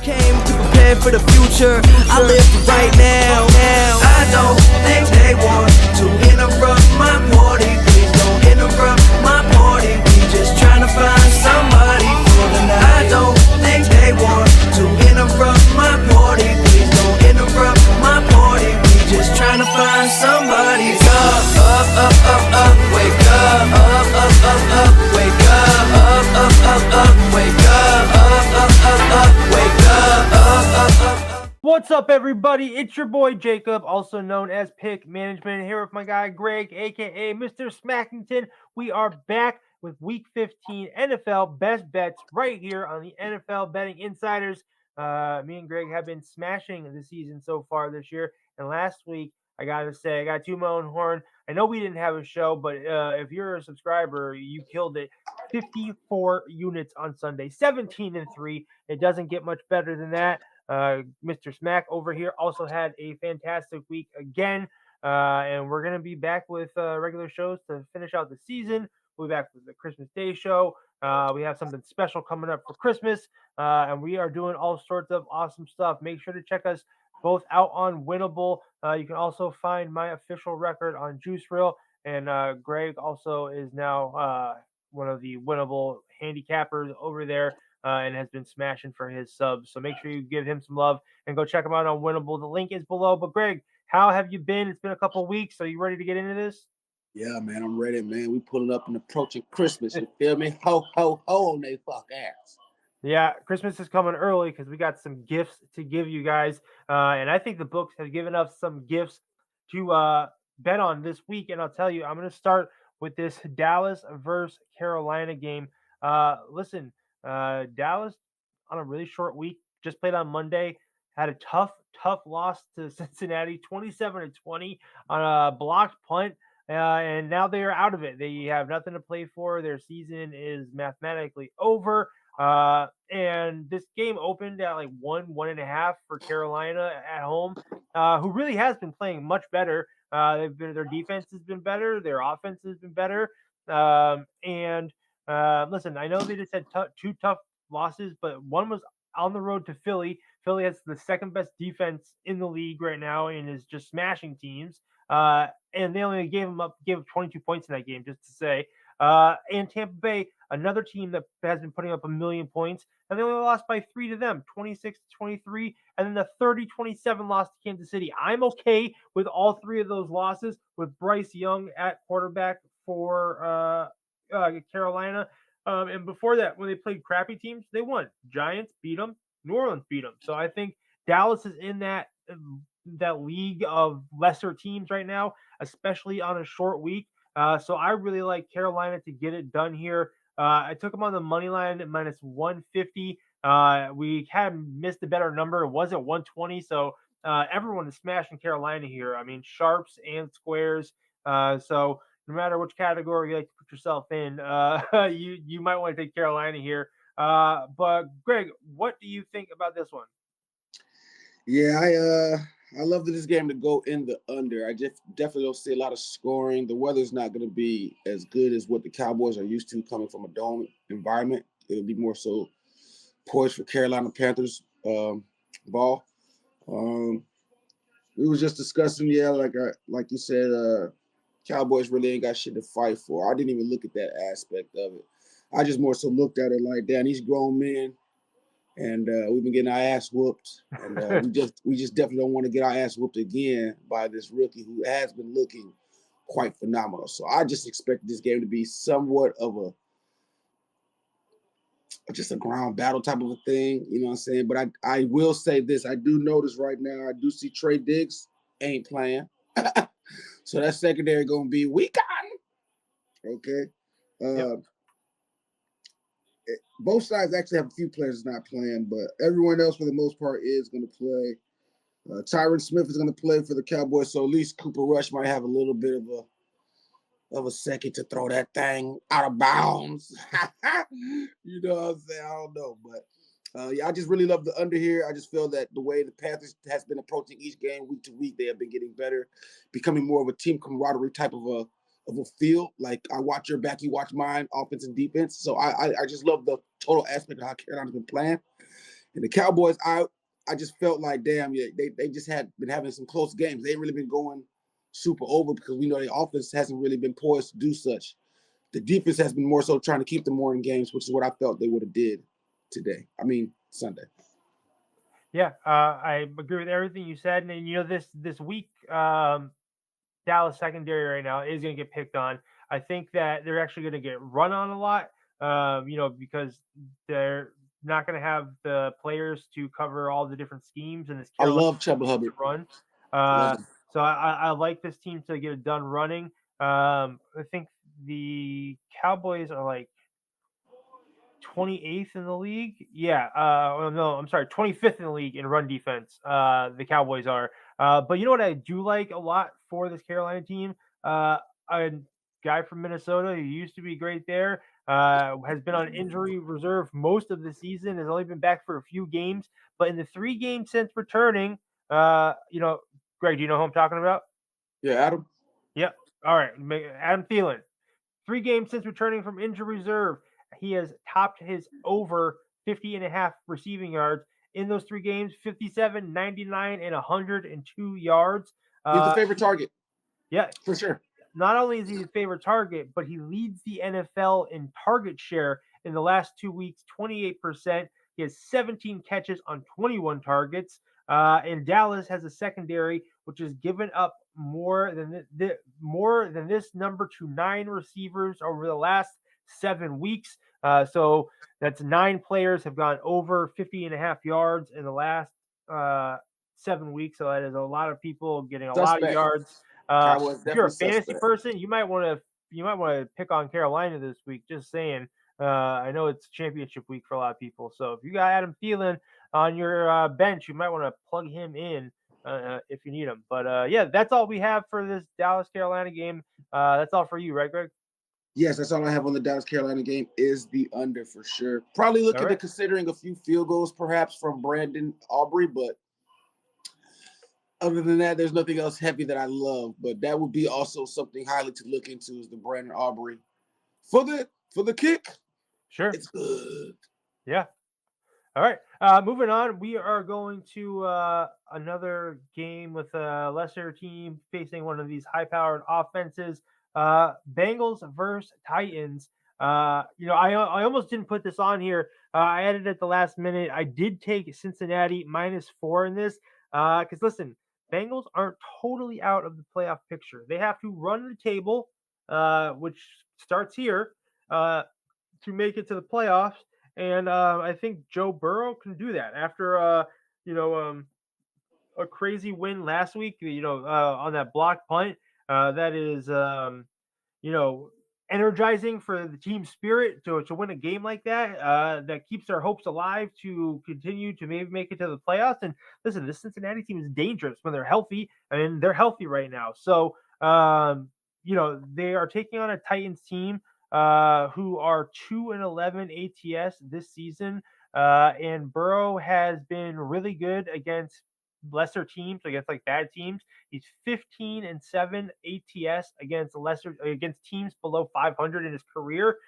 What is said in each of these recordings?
came to prepare for the future. I live for right now. I don't think they want to interrupt my party. Please don't interrupt my party. We just trying to find somebody for the night. I don't think they want to interrupt my party. Please don't interrupt my party. We just trying to find somebody. Wake up, wake up, wake up, wake up. What's up, everybody? It's your boy Jacob, also known as Pick Management, here with my guy Greg, aka Mr. Smackington. We are back with Week 15 NFL Best Bets right here on the NFL Betting Insiders. Me and Greg have been smashing the season so far this year, and last week I gotta say I got to my own horn. I know we didn't have a show, but if you're a subscriber, you killed it. 54 units on Sunday, 17-3. It doesn't get much better than that. Mr. Smack over here also had a fantastic week again, and we're gonna be back with regular shows to finish out the season. We'll be back with the Christmas Day show. We have something special coming up for Christmas, and we are doing all sorts of awesome stuff. Make sure to check us both out on Winnable. You can also find my official record on Juice Reel, and Greg also is now one of the Winnable handicappers over there. And has been smashing for his subs. So make sure you give him some love and go check him out on Winnable. The link is below. But Greg, how have you been? It's been a couple of weeks. Are you ready to get into this? Yeah, man, I'm ready, man. We pulling up and approaching Christmas. You feel me? Ho, ho, ho on they fuck ass. Yeah, Christmas is coming early because we got some gifts to give you guys. And I think the books have given us some gifts to bet on this week. And I'll tell you, I'm going to start with this Dallas versus Carolina game. Listen, Dallas on a really short week, just played on Monday, had a tough loss to Cincinnati, 27-20 on a blocked punt, and now they are out of it. They have nothing to play for. Their season is mathematically over. And this game opened at like 1.5 for Carolina at home, who really has been playing much better. Their defense has been better. Their offense has been better. Listen, I know they just had two tough losses, but one was on the road to Philly. Philly has the second best defense in the league right now and is just smashing teams. And they only gave 22 points in that game, just to say. And Tampa Bay, another team that has been putting up 1 million points, and they only lost by 3 to them, 26-23, and then the 30-27 loss to Kansas City. I'm okay with all three of those losses with Bryce Young at quarterback for Carolina. And before that, when they played crappy teams, they won. Giants beat them. New Orleans beat them. So I think Dallas is in that league of lesser teams right now, especially on a short week. So I really like Carolina to get it done here. I took them on the money line at minus 150. We had missed a better number. It was at 120. So everyone is smashing Carolina here. I mean, sharps and squares. So no matter which category you like to put yourself in, you might want to take Carolina here. But Greg, what do you think about this one? Yeah, I love this game to go in the under. I just definitely don't see a lot of scoring. The weather's not going to be as good as what the Cowboys are used to coming from a dome environment. It'll be more so poised for Carolina Panthers ball. We was just discussing, like you said, Cowboys really ain't got shit to fight for. I didn't even look at that aspect of it. I just more so looked at it like, damn, these grown men, and we've been getting our ass whooped, and we just definitely don't want to get our ass whooped again by this rookie who has been looking quite phenomenal. So I just expected this game to be somewhat of just a ground battle type of a thing, you know what I'm saying? But I will say this: I do notice right now, I do see Trey Diggs ain't playing, so that secondary gonna be weak on. Okay. Yep. Both sides actually have a few players not playing, but everyone else, for the most part, is going to play. Tyron Smith is going to play for the Cowboys, so at least Cooper Rush might have a little bit of a second to throw that thing out of bounds. You know what I'm saying? I don't know, but I just really love the under here. I just feel that the way the Panthers has been approaching each game week to week, they have been getting better, becoming more of a team camaraderie type of a feel. Like, I watch your back, you watch mine, offense and defense. So I just love the total aspect of how Carolina's been playing. And the Cowboys, I just felt like, damn, yeah, they just had been having some close games. They ain't really been going super over because we know the offense hasn't really been poised to do such. The defense has been more so trying to keep them more in games, which is what I felt they would have did Sunday. Yeah, I agree with everything you said. And this week, Dallas secondary right now is going to get picked on. I think that they're actually going to get run on a lot, because they're not going to have the players to cover all the different schemes and this. I love Chuba Hubbard run. So I like this team to get it done running. I think the Cowboys are like 28th in the league. Yeah. No, I'm sorry, 25th in the league in run defense. The Cowboys are. But you know what I do like a lot for this Carolina team? A guy from Minnesota who used to be great there, has been on injury reserve most of the season, has only been back for a few games. But in the 3 games since returning, Greg, do you know who I'm talking about? Yeah, Adam. Yep. All right. Adam Thielen. 3 games since returning from injury reserve, he has topped his over 50.5 receiving yards in those 3 games, 57, 99, and 102 yards. He's the favorite target. Yeah, for sure. Not only is he the favorite target, but he leads the NFL in target share in the last 2 weeks, 28%. He has 17 catches on 21 targets. And Dallas has a secondary which has given up more than this number to 9 receivers over the last 7 weeks. So that's 9 players have gone over 50.5 yards in the last 7 weeks. So that is a lot of people getting a lot of yards. If you're a fantasy person, you might want to pick on Carolina this week. Just saying. I know it's championship week for a lot of people. So if you got Adam Thielen on your bench, you might want to plug him in if you need him. But yeah, that's all we have for this Dallas Carolina game. That's all for you, right, Greg? Yes, that's all I have on the Dallas Carolina game is the under for sure. Probably looking at considering a few field goals perhaps from Brandon Aubrey, but other than that, there's nothing else heavy that I love. But that would be also something highly to look into is the Brandon Aubrey for the kick. Sure, it's good. Yeah. All right. Moving on, we are going to another game with a lesser team facing one of these high-powered offenses. Bengals versus Titans. I almost didn't put this on here. I added it at the last minute. I did take Cincinnati -4 in this because listen, Bengals aren't totally out of the playoff picture. They have to run the table, which starts here, to make it to the playoffs. And I think Joe Burrow can do that after a crazy win last week. On that block punt. That is energizing for the team spirit to win a game like that. That keeps their hopes alive to continue to maybe make it to the playoffs. And listen, this Cincinnati team is dangerous when they're healthy, and they're healthy right now. So they are taking on a Titans team who are 2-11 ATS this season. And Burrow has been really good against lesser teams, against like bad teams. He's 15-7 ATS against teams below 500 in his career.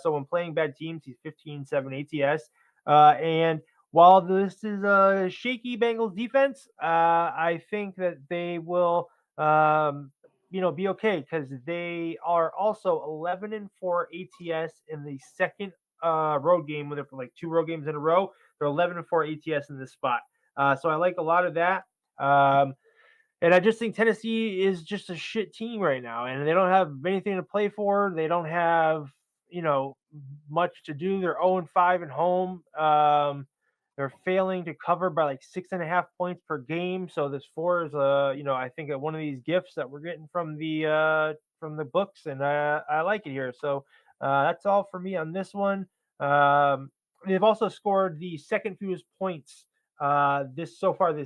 So when playing bad teams, he's 15-7 ATS. And while this is a shaky Bengals defense, I think that they will be okay because they are also 11-4 ATS in the second road game with like 2 road games in a row. They're 11-4 ATS in this spot. So I like a lot of that. And I just think Tennessee is just a shit team right now, and they don't have anything to play for. They don't have much to do. They're 0-5 at home. They're failing to cover by like 6.5 points per game. So this 4 is I think one of these gifts that we're getting from the books, and I like it here. So that's all for me on this one. They've also scored the second fewest points this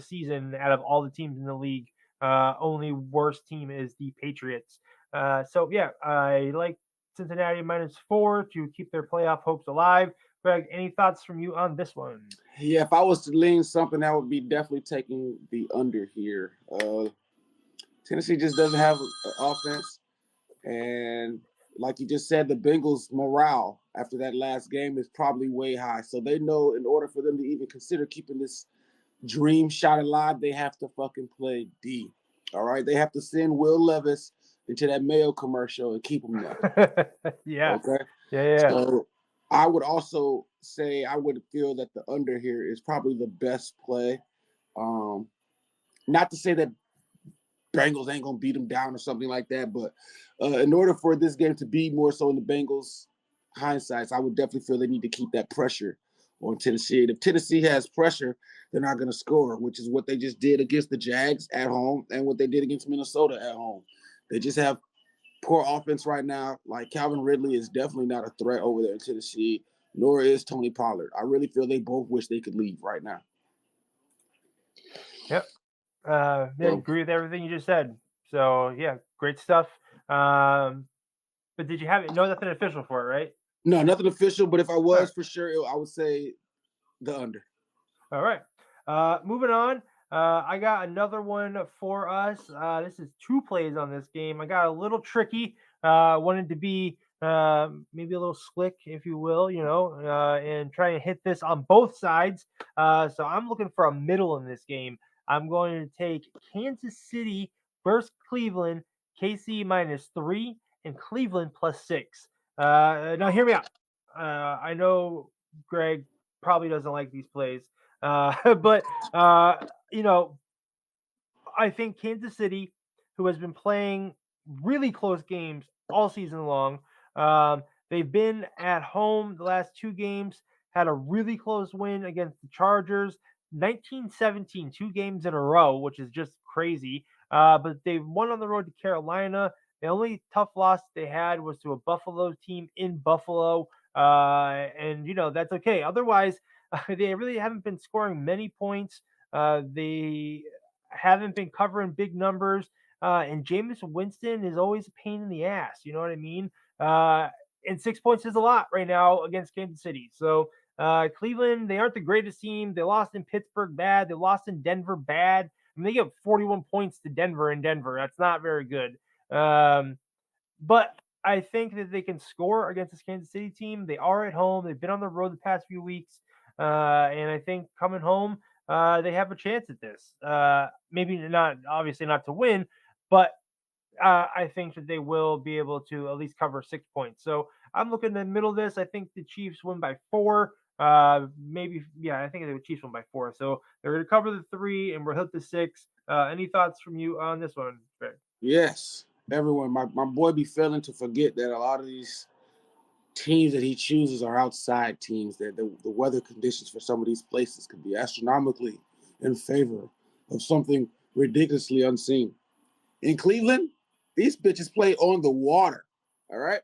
season out of all the teams in the league. Only worst team is the Patriots. So yeah, I like Cincinnati -4 to keep their playoff hopes alive. Greg, any thoughts from you on this one? Yeah, if I was to lean something, I would be definitely taking the under here. Tennessee just doesn't have an offense, and like you just said, the Bengals' morale after that last game is probably way high. So they know in order for them to even consider keeping this dream shot alive, they have to fucking play D. All right, they have to send Will Levis into that Mayo commercial and keep him there. Yeah. Okay. Yeah. So I would also say I would feel that the under here is probably the best play. Not to say that Bengals ain't gonna beat them down or something like that, but in order for this game to be more so in the Bengals' hindsight, I would definitely feel they need to keep that pressure on Tennessee. And if Tennessee has pressure, they're not going to score, which is what they just did against the Jags at home and what they did against Minnesota at home. They just have poor offense right now. Like Calvin Ridley is definitely not a threat over there in Tennessee, nor is Tony Pollard. I really feel they both wish they could leave right now. Yep. Yeah, agree with everything you just said. So yeah, great stuff. But did you have it? No, nothing official for it, right? No, nothing official. But if I was for sure, I would say the under. All right. Moving on. I got another one for us. This is 2 plays on this game. I got a little tricky. Wanted to be maybe a little slick, if you will, and try and hit this on both sides. So I'm looking for a middle in this game. I'm going to take Kansas City versus Cleveland, KC -3, and Cleveland +6. Now, hear me out. I know Greg probably doesn't like these plays. But I think Kansas City, who has been playing really close games all season long, they've been at home the last 2 games, had a really close win against the Chargers, 19-17, 2 games in a row, which is just crazy. But they've won on the road to Carolina. The only tough loss they had was to a Buffalo team in Buffalo. And that's okay. Otherwise, they really haven't been scoring many points. They haven't been covering big numbers. And Jameis Winston is always a pain in the ass. You know what I mean? And 6 points is a lot right now against Kansas City. So Cleveland, they aren't the greatest team. They lost in Pittsburgh bad. They lost in Denver bad. I mean, they give 41 points to Denver in Denver. That's not very good. But I think that they can score against this Kansas City team. They are at home. They've been on the road the past few weeks. And I think coming home, they have a chance at this. Maybe not, obviously not to win, but I think that they will be able to at least cover 6 points. So I'm looking in the middle of this. I think the Chiefs win by 4. Maybe, yeah, I think the Chiefs win by 4. So they're going to cover the 3, and we're hit the 6. Any thoughts from you on this one, Greg? Yes, everyone. My boy be failing to forget that a lot of these teams that he chooses are outside teams, that the weather conditions for some of these places could be astronomically in favor of something ridiculously unseen. In Cleveland, these bitches play on the water, all right?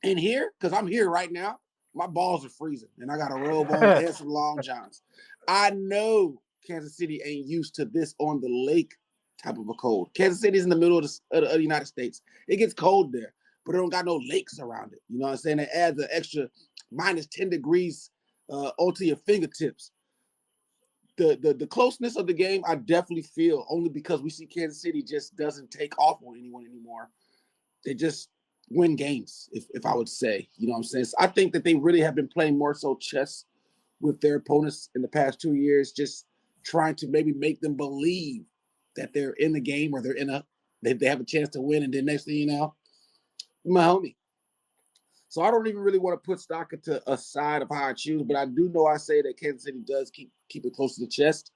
And here, because I'm here right now, my balls are freezing, and I got a robe on and some long johns. I know Kansas City ain't used to this on the lake type of a cold. Kansas City's in the middle of the United States. It gets cold there, but it don't got no lakes around it. You know what I'm saying? It adds an extra -10 degrees onto your fingertips. The closeness of the game, I definitely feel, only because we see Kansas City just doesn't take off on anyone anymore. They just win games, if I would say. You know what I'm saying? So I think that they really have been playing more so chess with their opponents in the past 2 years, just trying to maybe make them believe that they're in the game or they have a chance to win, and then next thing you know, my homie. So I don't even really want to put stock into a side of how I choose, but I do know I say that Kansas City does keep it close to the chest,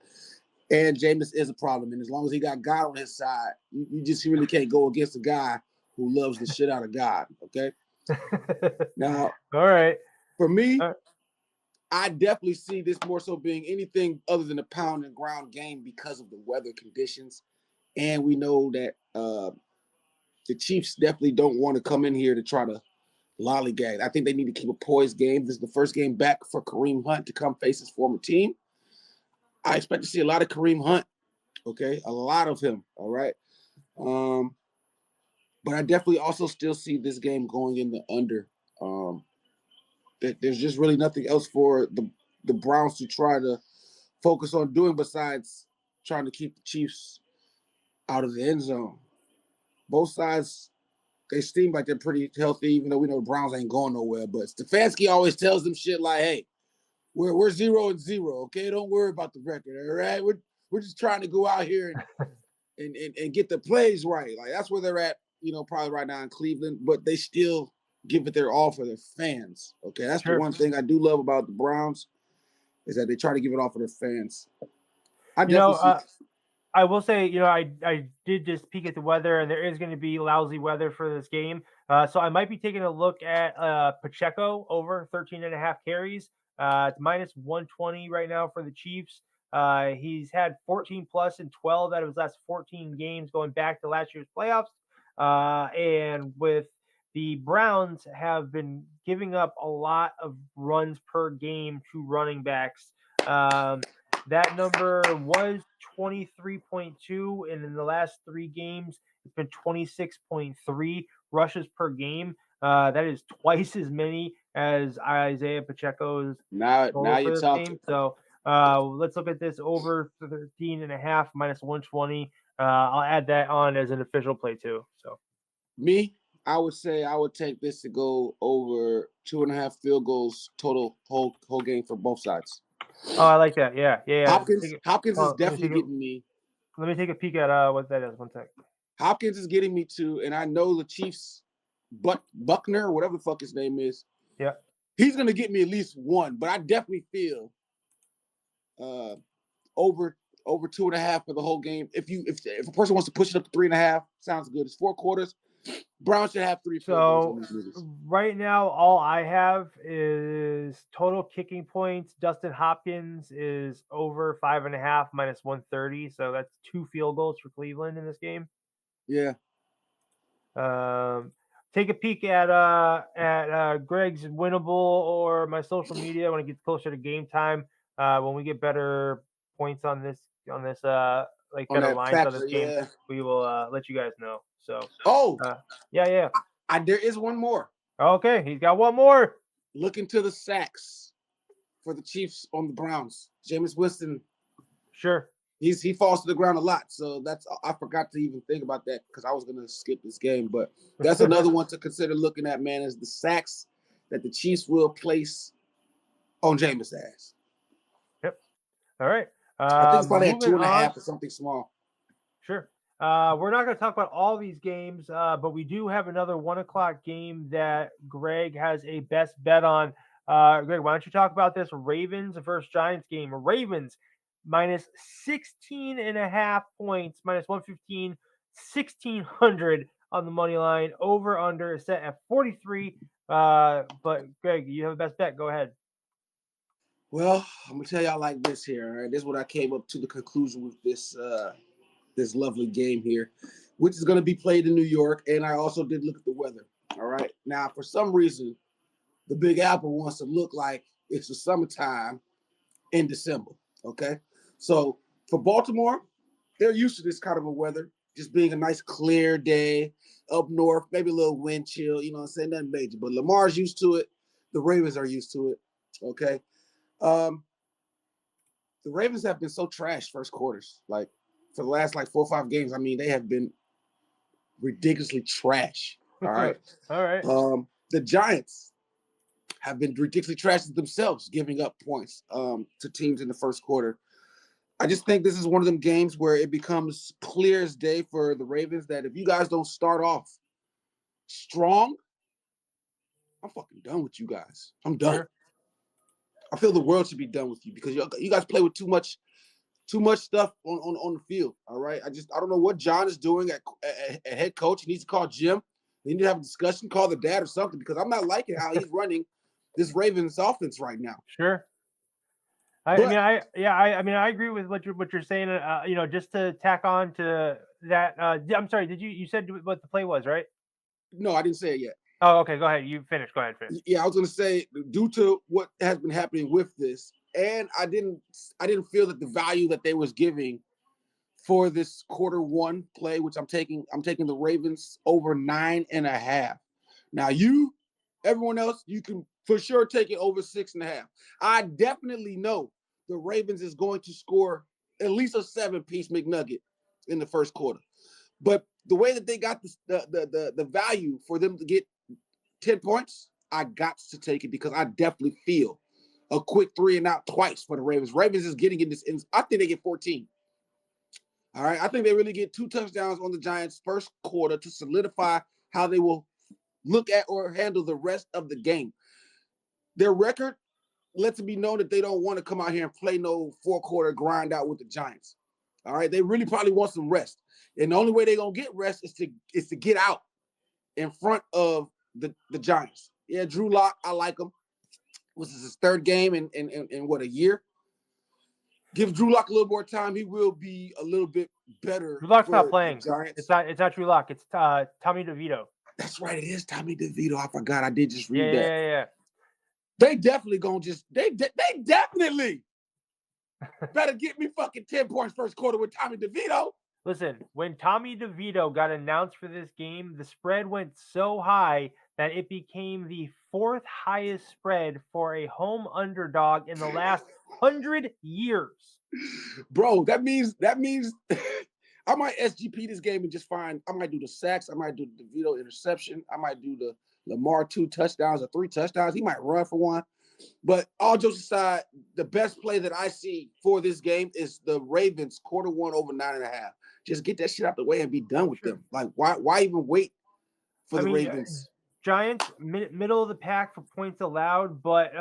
and Jameis is a problem. And as long as he got God on his side, you just really can't go against a guy who loves the shit out of God. Okay. Now, all right. For me, I definitely see this more so being anything other than a pound and ground game because of the weather conditions, and we know that the Chiefs definitely don't want to come in here to try to lollygag. I think they need to keep a poised game. This is the first game back for Kareem Hunt to come face his former team. I expect to see a lot of Kareem Hunt, okay? A lot of him, all right? But I definitely also still see this game going in the under. There's just really nothing else for the Browns to try to focus on doing besides trying to keep the Chiefs out of the end zone. Both sides they seem like they're pretty healthy, even though we know the Browns ain't going nowhere. But Stefanski always tells them shit like, "Hey, we're 0-0, okay? Don't worry about the record, all right? We're just trying to go out here and get the plays right. Like that's where they're at, probably right now in Cleveland. But they still give it their all for their fans. Okay, that's the one thing I do love about the Browns is that they try to give it all for their fans. I definitely see. I will say, I did just peek at the weather, and there is going to be lousy weather for this game. So I might be taking a look at Pacheco over 13.5 carries. It's minus 120 right now for the Chiefs. He's had 14 plus in 12 out of his last 14 games going back to last year's playoffs. And with the Browns have been giving up a lot of runs per game to running backs. That number was 23.2, and in the last 3 games, it's been 26.3 rushes per game. That is twice as many as Isaiah Pacheco's now you're talking. Game. So let's look at this over 13.5 minus 120. I'll add that on as an official play too. So I would say I would take this to go over 2.5 field goals total whole game for both sides. Oh, I like that. Yeah. Hopkins is definitely getting me. Let me take a peek at what that is. 1 sec. Hopkins is getting me too, and I know the Chiefs, Buckner, whatever the fuck his name is. Yeah, he's gonna get me at least one, but I definitely feel over 2.5 for the whole game. If a person wants to push it up to 3.5, sounds good. It's 4 quarters. Browns should have 3. So right now, all I have is total kicking points. Dustin Hopkins is over 5.5 minus 130. So that's 2 field goals for Cleveland in this game. Yeah. Take a peek at Greg's winnable or my social media when it gets closer to game time. When we get better points on this like better lines on this game, we will let you guys know. So yeah. There is one more. Okay, he's got one more. Look into the sacks for the Chiefs on the Browns. Jameis Winston. Sure. He falls to the ground a lot, so I forgot to even think about that because I was gonna skip this game, but that's another one to consider looking at, man, is the sacks that the Chiefs will place on Jameis' ass. Yep. All right. I think it's probably at 2.5 or something small. Sure. We're not going to talk about all these games, but we do have another 1 o'clock game that Greg has a best bet on. Greg, why don't you talk about this Ravens versus Giants game? Ravens minus 16.5 points, minus 115, 1,600 on the money line. Over under is set at 43. But Greg, you have the best bet. Go ahead. Well, I'm gonna tell y'all like this here. All right, this is what I came up to the conclusion with this lovely game here, which is going to be played in New York. And I also did look at the weather. All right. Now, for some reason, the Big Apple wants to look like it's the summertime in December. Okay. So for Baltimore, they're used to this kind of a weather, just being a nice clear day up north, maybe a little wind chill, you know what I'm saying? Nothing major. But Lamar's used to it. The Ravens are used to it. Okay. The Ravens have been so trash first quarters. Like, for the last 4 or 5 games, I mean, they have been ridiculously trash. All right. All right. The Giants have been ridiculously trash themselves, giving up points to teams in the first quarter. I just think this is one of them games where it becomes clear as day for the Ravens that if you guys don't start off strong, I'm fucking done with you guys. I'm done. Sure. I feel the world should be done with you because you guys play with too much stuff on the field. All right. I don't know what John is doing at head coach. He needs to call Jim. They need to have a discussion, call the dad or something, because I'm not liking how he's running this Ravens offense right now. Sure. I agree with what you're saying. Just to tack on to that. I'm sorry. You said what the play was, right? No, I didn't say it yet. Oh, okay. Go ahead. You finish. Go ahead. Finish. Yeah, I was going to say, due to what has been happening with this, and I didn't feel that the value that they was giving for this quarter one play, which I'm taking the Ravens over 9.5. Now everyone else, you can for sure take it over 6.5. I definitely know the Ravens is going to score at least a 7-piece McNugget in the first quarter. But the way that they got the value for them to get 10 points, I got to take it because I definitely feel a quick 3 and out twice for the Ravens. Ravens is getting in this. I think they get 14. All right. I think they really get 2 touchdowns on the Giants first quarter to solidify how they will look at or handle the rest of the game. Their record lets it be known that they don't want to come out here and play no 4-quarter grind out with the Giants. All right. They really probably want some rest. And the only way they're going to get rest is to get out in front of the Giants. Yeah, Drew Lock, I like him. This is his 3rd game in what, a year? Give Drew Lock a little more time. He will be a little bit better. Drew Lock's not playing. Giants. It's not Drew Lock. It's Tommy DeVito. That's right. It is Tommy DeVito. I forgot. I did just read that. Yeah. They definitely gonna they definitely better get me fucking 10 points first quarter with Tommy DeVito. Listen, when Tommy DeVito got announced for this game, the spread went so high that it became the 4th highest spread for a home underdog in the last 100 years. Bro, that means I might SGP this game and just I might do the sacks, I might do the DeVito interception, I might do the Lamar 2 touchdowns or 3 touchdowns. He might run for 1. But all jokes aside, the best play that I see for this game is the Ravens quarter 1 over 9.5. Just get that shit out the way and be done with them. Like, why even wait for the Ravens? Giants, middle of the pack for points allowed, but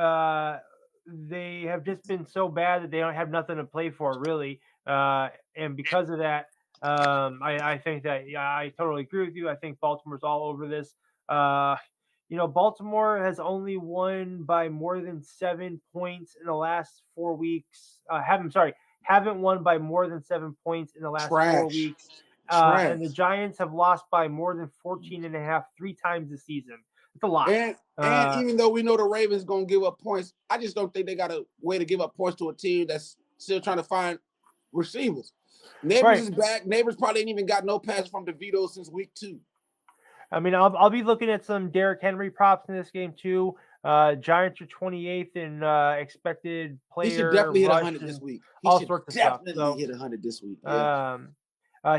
they have just been so bad that they don't have nothing to play for, really. And because of that, I think that I totally agree with you. I think Baltimore's all over this. Baltimore has only won by more than 7 points in the last 4 weeks. Haven't won by more than 7 points in the last 4 weeks. And the Giants have lost by more than 14.5 3 times this season. It's a lot. And even though we know the Ravens going to give up points, I just don't think they got a way to give up points to a team that's still trying to find receivers. Neighbors is back. Neighbors probably ain't even got no pass from DeVito since week 2. I mean, I'll be looking at some Derrick Henry props in this game too. Giants are 28th in expected player. He should definitely hit 100 this week. All sorts of stuff. Definitely hit 100 this week. Yeah.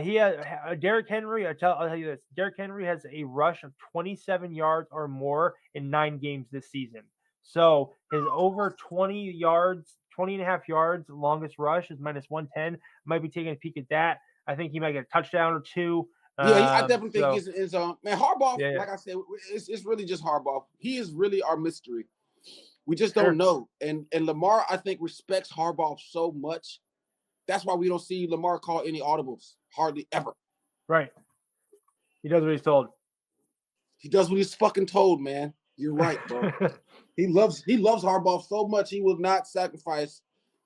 He has Derrick Henry. I'll tell you this: Derrick Henry has a rush of 27 yards or more in 9 games this season. So his over 20 and a half yards longest rush is -110. Might be taking a peek at that. I think he might get a touchdown or 2. Yeah, I definitely think he's in his own. Man, Harbaugh, like I said, it's really just Harbaugh. He is really our mystery. We just don't know. And Lamar, I think, respects Harbaugh so much. That's why we don't see Lamar call any audibles, hardly ever. Right. He does what he's told. He does what he's fucking told, man. You're right, bro. He loves Harbaugh so much he will not sacrifice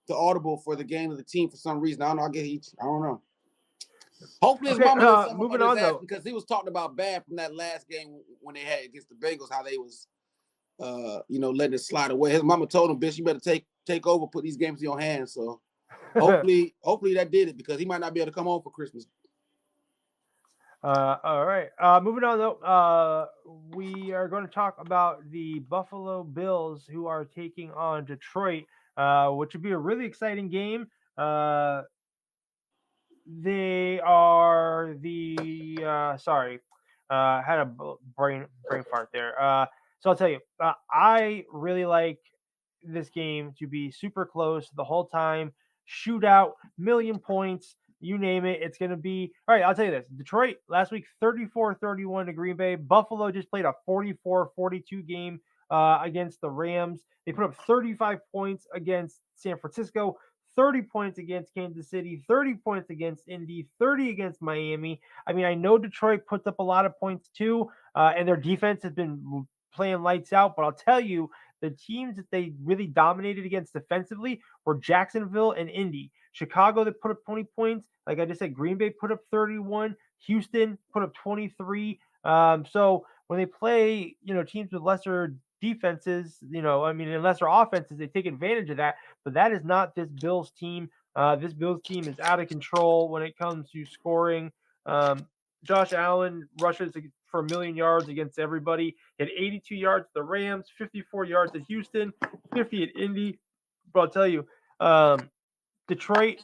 the audible for the game of the team for some reason. I don't know. I don't know. Hopefully his mama moving on though, because he was talking about bad from that last game when they had against the Bengals, how they was letting it slide away. His mama told him, bitch, you better take over, put these games in your hands. So hopefully that did it, because he might not be able to come home for Christmas. All right. Moving on though, we are going to talk about the Buffalo Bills, who are taking on Detroit, which would be a really exciting game. They are had a brain fart there. So I'll tell you, I really like this game to be super close the whole time. Shootout, million points, you name it. It's going to be all right. I'll tell you this: Detroit last week 34-31 to Green Bay. Buffalo just played a 44-42 game against the Rams. They put up 35 points against San Francisco, 30 points against Kansas City, 30 points against Indy, 30 against Miami. I mean, I know Detroit puts up a lot of points too, and their defense has been playing lights out, but I'll tell you, the teams that they really dominated against defensively were Jacksonville and Indy. Chicago, that put up 20 points. Like I just said, Green Bay put up 31. Houston put up 23. So when they play, teams with lesser defenses, and lesser offenses, they take advantage of that. But that is not this Bills team. This Bills team is out of control when it comes to scoring. Josh Allen rushes for 1 million yards against everybody. He had 82 yards at the Rams, 54 yards at Houston, 50 at Indy. But I'll tell you, Detroit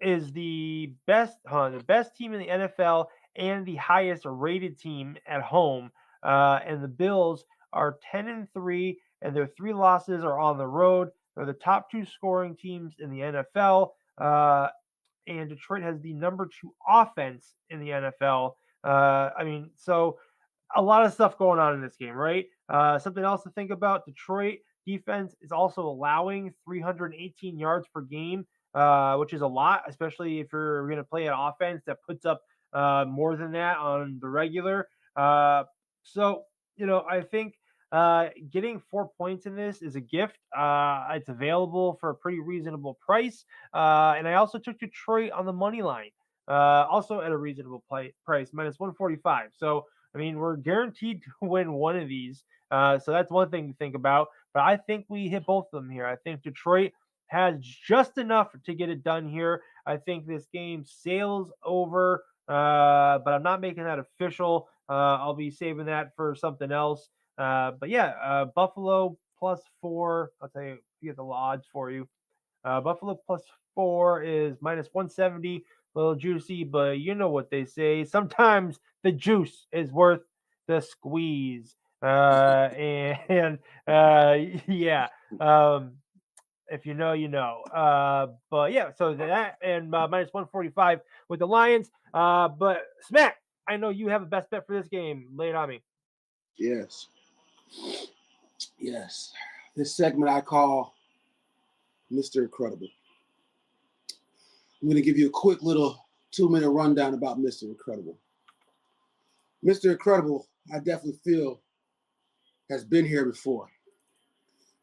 is the best team in the NFL and the highest rated team at home. And the Bills are 10-3, and their 3 losses are on the road. They're the top 2 scoring teams in the NFL. And Detroit has the number 2 offense in the NFL. So a lot of stuff going on in this game, right? Something else to think about: Detroit defense is also allowing 318 yards per game, which is a lot, especially if you're going to play an offense that puts up more than that on the regular. I think getting 4 points in this is a gift. It's available for a pretty reasonable price, and I also took Detroit on the money line, also at a reasonable price, -145. So I mean, we're guaranteed to win one of these. So that's one thing to think about. But I think we hit both of them here. I think Detroit has just enough to get it done here. I think this game sails over, but I'm not making that official. I'll be saving that for something else. Buffalo +4. I'll tell you, get the odds for you. Buffalo +4 is -170. A little juicy, but you know what they say. Sometimes the juice is worth the squeeze. Yeah. If you know, you know. So that and -145 with the Lions. But Smack, I know you have a best bet for this game. Lay it on me. Yes. This segment I call Mr. Incredible. I'm going to give you a quick little 2-minute rundown about Mr. Incredible. Mr. Incredible, I definitely feel, has been here before.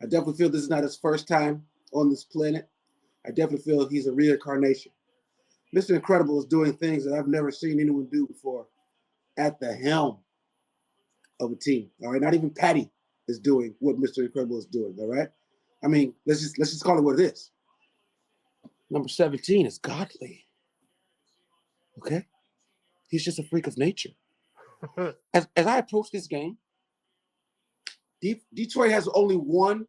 I definitely feel this is not his first time on this planet. I definitely feel he's a reincarnation. Mr. Incredible is doing things that I've never seen anyone do before at the helm of a team. All right, not even Patty is doing what Mr. Incredible is doing. All right, I mean, let's just call it what it is. Number 17 is godly. Okay, he's just a freak of nature. As I approach this game, Detroit has only one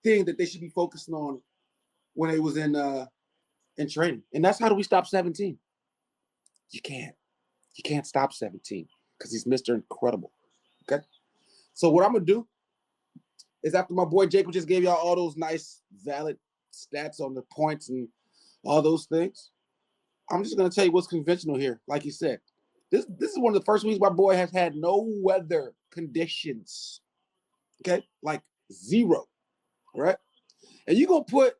thing that they should be focusing on when they was in training, and that's how do we stop 17? You can't stop 17 because he's Mr. Incredible. Okay, so what I'm gonna do is, after my boy Jacob just gave y'all all those nice, valid stats on the points and all those things, I'm just gonna tell you what's conventional here. Like he said, this is one of the first weeks my boy has had no weather conditions. Okay, like zero. All right, and you gonna put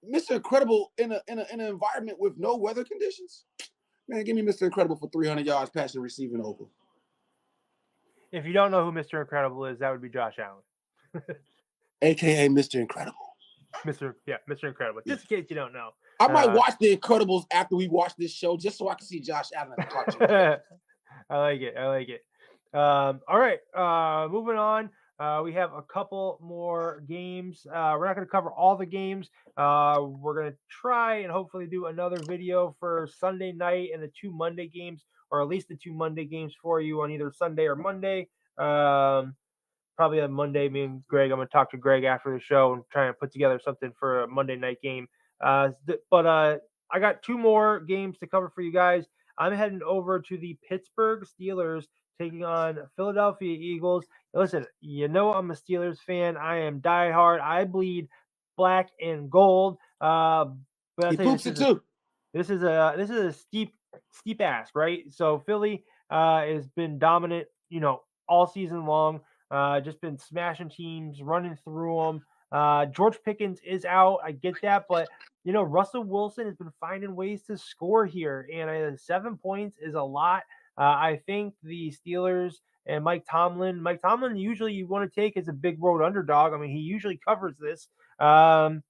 Mr. Incredible in an environment with no weather conditions? Man, give me Mr. Incredible for 300 yards passing, receiving over. If you don't know who Mr. Incredible is, that would be Josh Allen, AKA Mr. Incredible. Mr. Incredible. Just in case you don't know. I might watch The Incredibles after we watch this show just so I can see Josh Allen at the cartoon. I like it. All right. Moving on. We have a couple more games. We're not going to cover all the games. We're going to try and hopefully do another video for Sunday night and the 2 Monday games, or at least the 2 Monday games for you on either Sunday or Monday. Probably on Monday, me and Greg, I'm going to talk to Greg after the show and try and put together something for a Monday night game. I got 2 more games to cover for you guys. I'm heading over to the Pittsburgh Steelers taking on Philadelphia Eagles. Listen, you know I'm a Steelers fan. I am diehard. I bleed black and gold. But he poops it too. This is a steep ask, right? So Philly has been dominant, all season long. Just been smashing teams, running through them. George Pickens is out. I get that, but Russell Wilson has been finding ways to score here, and 7 points is a lot. I think the Steelers and Mike Tomlin usually you want to take as a big road underdog. I mean, he usually covers this. I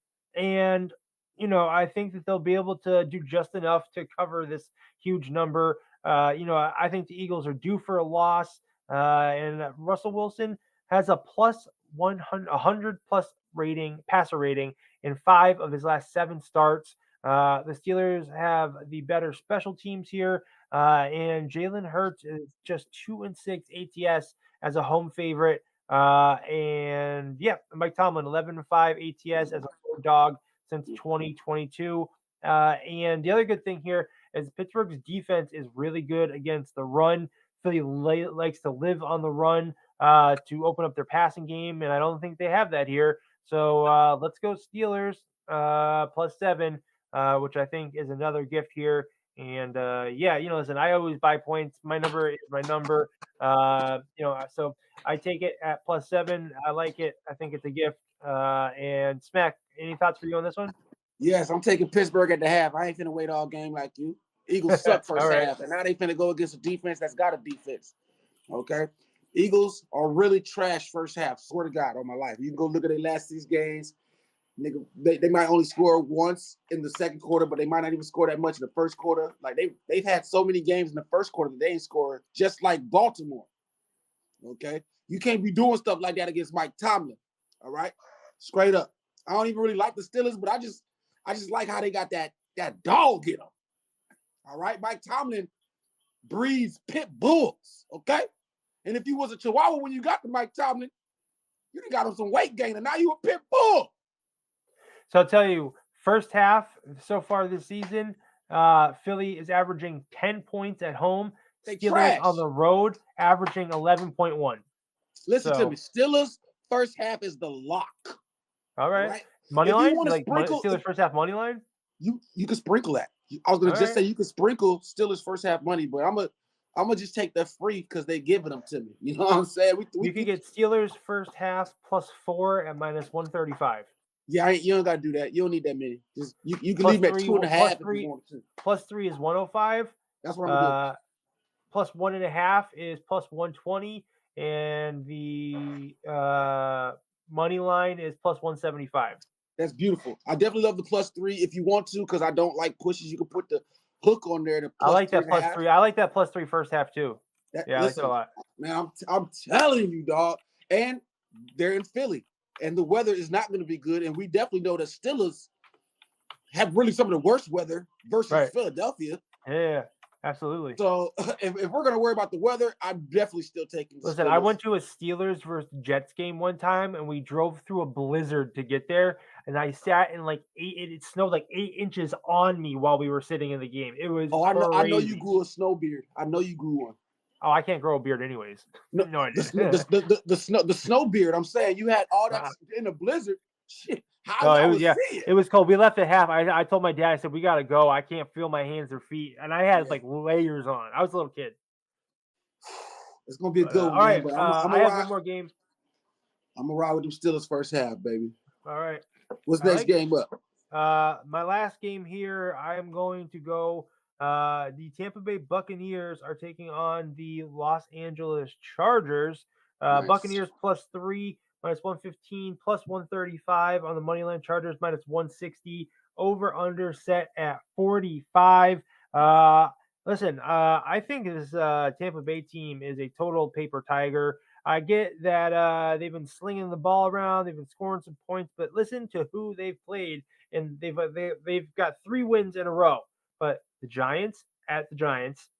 think that they'll be able to do just enough to cover this huge number. I think the Eagles are due for a loss. And Russell Wilson has a plus 100 plus passer rating in 5 of his last 7 starts. The Steelers have the better special teams here, and Jalen Hurts is just 2-6 ATS as a home favorite. Mike Tomlin 11-5 ATS as a road dog since 2022. And the other good thing here is Pittsburgh's defense is really good against the run. Philly likes to live on the run to open up their passing game, and I don't think they have that here. So let's go Steelers +7, which I think is another gift here. And yeah, listen, I always buy points. My number is my number. So I take it at +7. I like it. I think it's a gift. And Smack, any thoughts for you on this one? Yes, I'm taking Pittsburgh at the half. I ain't finna wait all game like you. Eagles suck first All right. half, and now they finna go against a defense that's got a defense. Okay, Eagles are really trash first half. Swear to God, on my life, you can go look at their last 6 games. Nigga, they might only score once in the second quarter, but they might not even score that much in the first quarter. Like they've had so many games in the first quarter that they ain't scored, just like Baltimore. Okay, you can't be doing stuff like that against Mike Tomlin. All right, straight up. I don't even really like the Steelers, but I just like how they got that dog in them. All right, Mike Tomlin breeds pit bulls. Okay, and if you was a Chihuahua when you got to Mike Tomlin, you done got on some weight gain, and now you a pit bull. So I'll tell you, first half so far this season, Philly is averaging 10 points at home. They Steelers trash. on the road averaging 11.1. Listen to me. Steelers first half is the lock. All right. Right? Money If you line? wanna Like sprinkle- Steelers first half money line? You can sprinkle that. I was gonna All just right. say you can sprinkle Steelers first half money, but I'm gonna just take that free because they giving them to me. You know what I'm saying? You could get Steelers first half +4 at -135. Yeah, you don't gotta do that. You don't need that many. Just you can Plus leave them at three- 2.5 plus if three- you want to. +3 is 105. That's what I'm gonna do. +1.5 is +120, and the money line is +175. That's beautiful. I definitely love the +3 if you want to, because I don't like pushes. You can put the hook on there. I like that +3.5. +3. I like that +3 first half too. Yeah, I like that a lot. Man, I'm telling you, dog. And they're in Philly, and the weather is not going to be good. And we definitely know the Steelers have really some of the worst weather versus Right. Philadelphia. Yeah, absolutely. So if we're going to worry about the weather, I'm definitely still taking the Listen, Steelers. I went to a Steelers versus Jets game one time, and we drove through a blizzard to get there. And I sat in like it snowed like 8 inches on me while we were sitting in the game. It was Oh, I know you crazy. grew a snow beard. I know you grew one. Oh, I can't grow a beard anyways. No, I didn't. The snow beard. I'm saying you had all that in a blizzard. Shit, how Oh, I it was was seeing. it was cold. We left at half. I told my dad, I said, we gotta go. I can't feel my hands or feet. And I had Yeah. like layers on. I was a little kid. It's gonna be a But, good one, all right. man. But I have one more game. I'm gonna ride with them Steelers first half, baby. All right. What's I next like game up? My last game here, I am going to go. The Tampa Bay Buccaneers are taking on the Los Angeles Chargers. Nice. Buccaneers +3, -115, +135 on the money line. Chargers -160. Over under set at 45. Listen, I think this Tampa Bay team is a total paper tiger. I get that they've been slinging the ball around, they've been scoring some points, but listen to who they've played, and they've got 3 wins in a row. But the Giants at the Giants,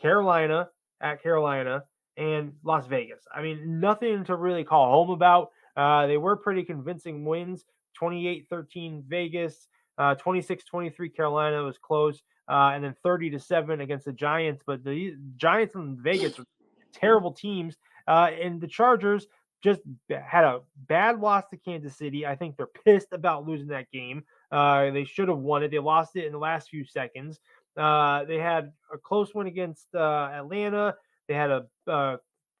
Carolina at Carolina, and Las Vegas. I mean, nothing to really call home about. They were pretty convincing wins. 28-13 Vegas, 26-23 Carolina was close, and then 30-7 against the Giants. But the Giants and Vegas are terrible teams. And the Chargers just had a bad loss to Kansas City. I think they're pissed about losing that game. They should have won it. They lost it in the last few seconds. They had a close win against Atlanta. They had a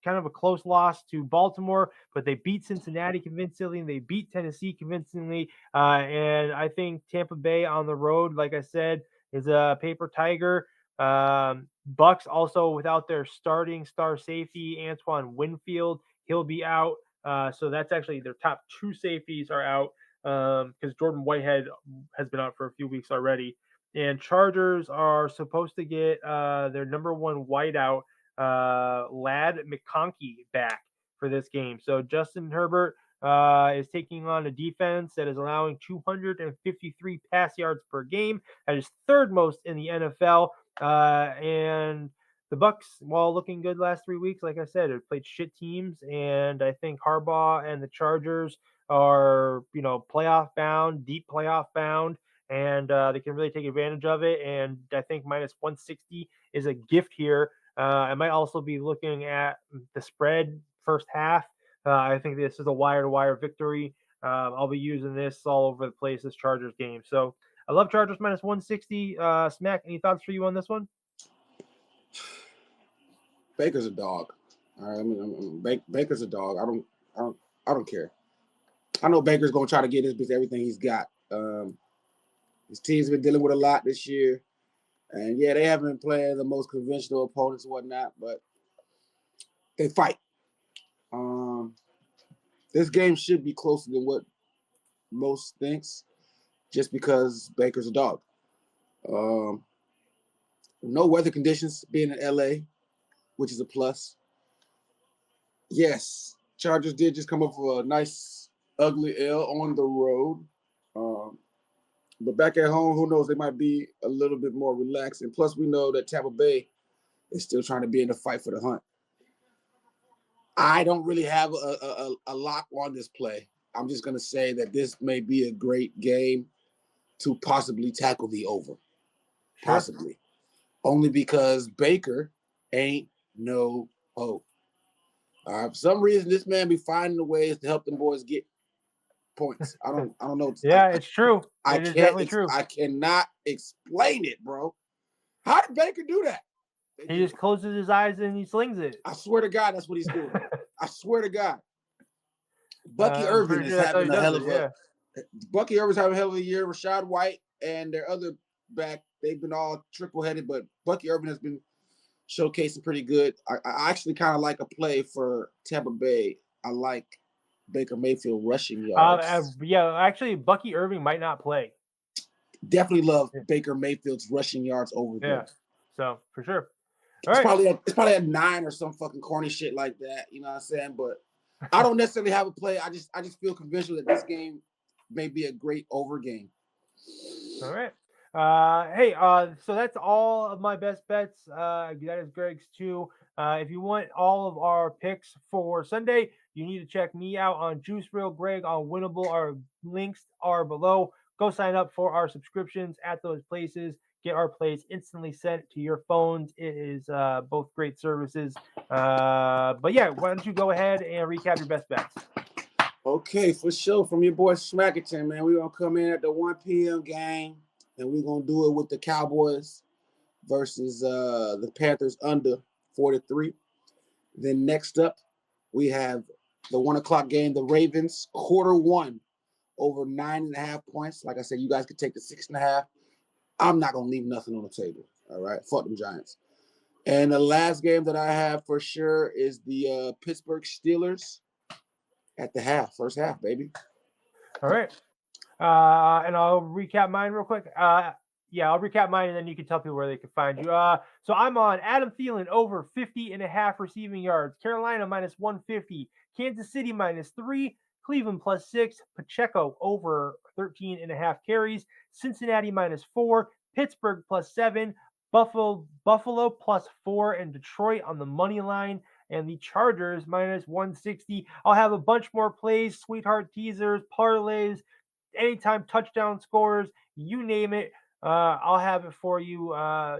kind of a close loss to Baltimore, but they beat Cincinnati convincingly. They beat Tennessee convincingly. And I think Tampa Bay on the road, like I said, is a paper tiger. Bucks also without their starting star safety, Antoine Winfield, he'll be out. So that's actually their top 2 safeties are out because Jordan Whitehead has been out for a few weeks already. And Chargers are supposed to get their number 1 wideout, Lad McConkey, back for this game. So Justin Herbert is taking on a defense that is allowing 253 pass yards per game. That is 3rd most in the NFL. And the Bucks, while looking good last 3 weeks, like I said, have played shit teams, and I think Harbaugh and the Chargers are, playoff bound, deep playoff bound, and they can really take advantage of it. And I think minus 160 is a gift here. I might also be looking at the spread first half. I think this is a wire-to-wire victory. I'll be using this all over the place, this Chargers game. So I love Chargers minus 160. Smack, any thoughts for you on this one? Baker's a dog. All right, I mean, Baker's a dog. I don't care. I know Baker's gonna try to get his because everything he's got. His team's been dealing with a lot this year, and yeah, they haven't been playing the most conventional opponents and whatnot, but they fight. This game should be closer than what most thinks, just because Baker's a dog. No weather conditions being in LA, which is a plus. Yes, Chargers did just come up with a nice, ugly L on the road. But back at home, who knows? They might be a little bit more relaxed. And plus, we know that Tampa Bay is still trying to be in the fight for the hunt. I don't really have a lock on this play. I'm just going to say that this may be a great game to possibly tackle the over. Sure. Possibly. Only because Baker ain't no hope. For some reason, this man be finding the ways to help them boys get points. I don't know. Yeah, it's true. It is definitely true. I cannot explain it, bro. How did Baker do that? He just closes his eyes and he slings it. I swear to God, that's what he's doing. I swear to God. Bucky Irvin is having a hell of a Bucky Irvin's having a hell of a year. Rashad White and their other back, they've been all triple-headed, but Bucky Irvin has been showcasing pretty good. I actually kind of like a play for Tampa Bay. I like Baker Mayfield rushing yards. Yeah, actually, Bucky Irvin might not play. Definitely love Baker Mayfield's rushing yards over there. Yeah, so for sure. It's probably at 9 or some fucking corny shit like that. You know what I'm saying? But I don't necessarily have a play. I just feel convinced that this game may be a great over game. All right. So that's all of my best bets. That is Greg's too. If you want all of our picks for Sunday, you need to check me out on Juice Real Greg on Winnable. Our links are below. Go sign up for our subscriptions at those places. Get our plays instantly sent to your phones. It is both great services. But yeah, why don't you go ahead and recap your best bets? Okay, for sure. From your boy Smackerton, man. We're going to come in at the 1 p.m. game, and we're going to do it with the Cowboys versus the Panthers under 43. Then next up, we have the 1 o'clock game, the Ravens, quarter one, over 9.5 points. Like I said, you guys could take the 6.5. I'm not going to leave nothing on the table. All right. Fuck them Giants. And the last game that I have for sure is the Pittsburgh Steelers at the half, first half, baby. All right. And I'll recap mine real quick. I'll recap mine and then you can tell people where they can find you. So I'm on Adam Thielen over 50.5 receiving yards. Carolina minus 150. Kansas City minus 3. Cleveland plus 6. Pacheco over 13.5 carries. Cincinnati minus 4. Pittsburgh plus 7. Buffalo plus 4. And Detroit on the money line. And the Chargers minus 160. I'll have a bunch more plays, sweetheart teasers, parlays, anytime touchdown scores, you name it. I'll have it for you.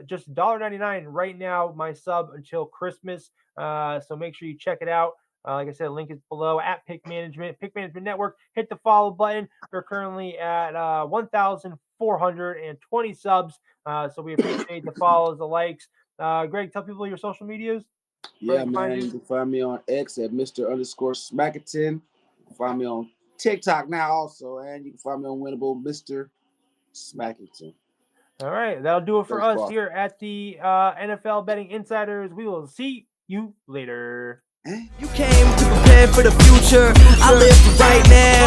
Just $1.99 right now, my sub until Christmas. So make sure you check it out. Like I said, link is below at Pick Management Network. Hit the follow button. We're currently at 1,420 subs. So we appreciate the follows, the likes. Greg, tell people your social medias. Yeah, man. You can find me on X at Mr._Smackerton. You can find me on TikTok now also, and you can find me on Winnable, Mr. Smackerton. All right, that'll do it for us here at the NFL Betting Insiders. We will see you later. You came to prepare for the future. I live for right now.